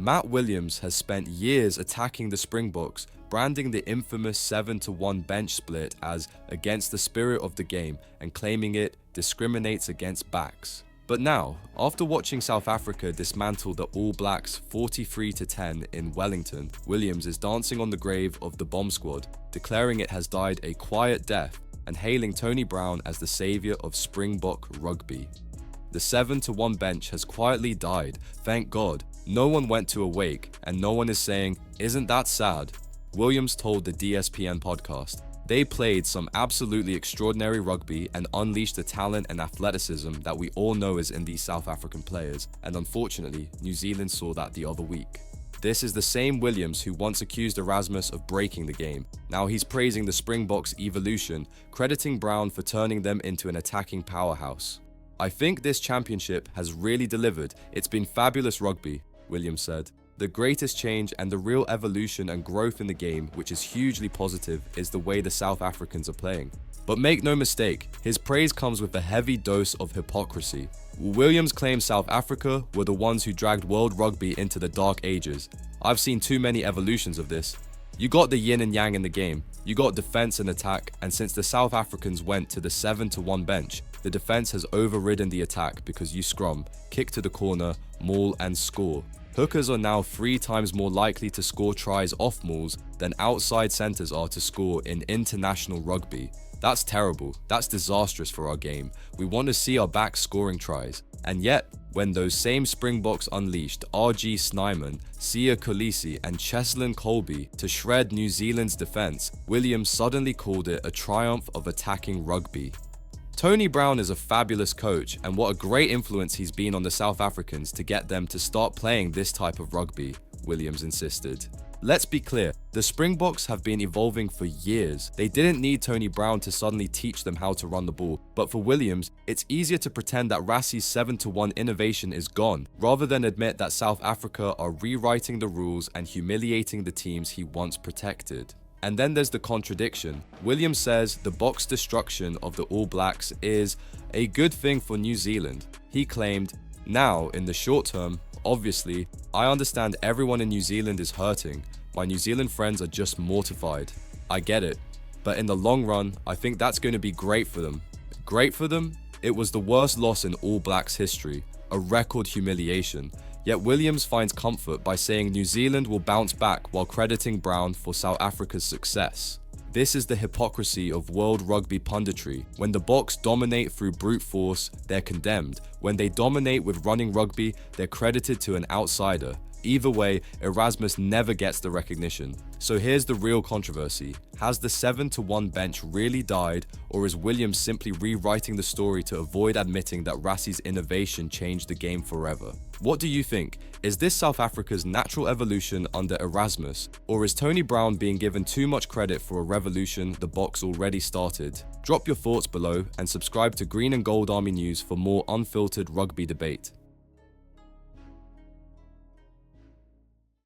Matt Williams has spent years attacking the Springboks, branding the infamous 7-1 bench split as against the spirit of the game and claiming it discriminates against backs. But now, after watching South Africa dismantle the All Blacks 43-10 in Wellington, Williams is dancing on the grave of the bomb squad, declaring it has died a quiet death and hailing Tony Brown as the saviour of Springbok rugby. The 7-1 bench has quietly died, thank God. No one went to a wake, and no one is saying, "Isn't that sad?" Williams told the DSPN podcast, "They played some absolutely extraordinary rugby and unleashed the talent and athleticism that we all know is in these South African players, and unfortunately, New Zealand saw that the other week." This is the same Williams who once accused Erasmus of breaking the game. Now he's praising the Springboks' evolution, crediting Brown for turning them into an attacking powerhouse. "I think this championship has really delivered. It's been fabulous rugby," Williams said. "The greatest change and the real evolution and growth in the game, which is hugely positive, is the way the South Africans are playing." But make no mistake, his praise comes with a heavy dose of hypocrisy. Williams claims South Africa were the ones who dragged world rugby into the dark ages. I've seen too many evolutions of this. You got the yin and yang in the game, you got defense and attack, and since the South Africans went to the 7-1 bench, the defense has overridden the attack because you scrum, kick to the corner, maul and score. Hookers are now 3 times more likely to score tries off mauls than outside centres are to score in international rugby. That's terrible, that's disastrous for our game. We want to see our backs scoring tries. And yet, when those same Springboks unleashed RG Snyman, Siya Kolisi and Cheslin Colby to shred New Zealand's defence, Williams suddenly called it a triumph of attacking rugby. Tony Brown is a fabulous coach, and what a great influence he's been on the South Africans to get them to start playing this type of rugby, Williams insisted. Let's be clear, the Springboks have been evolving for years. They didn't need Tony Brown to suddenly teach them how to run the ball, but for Williams, it's easier to pretend that Rassie's 7-1 innovation is gone, rather than admit that South Africa are rewriting the rules and humiliating the teams he once protected. And then there's the contradiction. Williams says the box destruction of the All Blacks is a good thing for New Zealand. He claimed, "Now, in the short term, obviously, I understand everyone in New Zealand is hurting. My New Zealand friends are just mortified. I get it. But in the long run, I think that's going to be great for them." Great for them? It was the worst loss in All Blacks history, a record humiliation. Yet Williams finds comfort by saying New Zealand will bounce back while crediting Brown for South Africa's success. This is the hypocrisy of world rugby punditry. When the Boks dominate through brute force, they're condemned. When they dominate with running rugby, they're credited to an outsider. Either way, Erasmus never gets the recognition. So here's the real controversy. Has the 7-1 bench really died, or is Williams simply rewriting the story to avoid admitting that Rassie's innovation changed the game forever? What do you think? Is this South Africa's natural evolution under Erasmus, or is Tony Brown being given too much credit for a revolution the Boks already started? Drop your thoughts below and subscribe to Green and Gold Army News for more unfiltered rugby debate.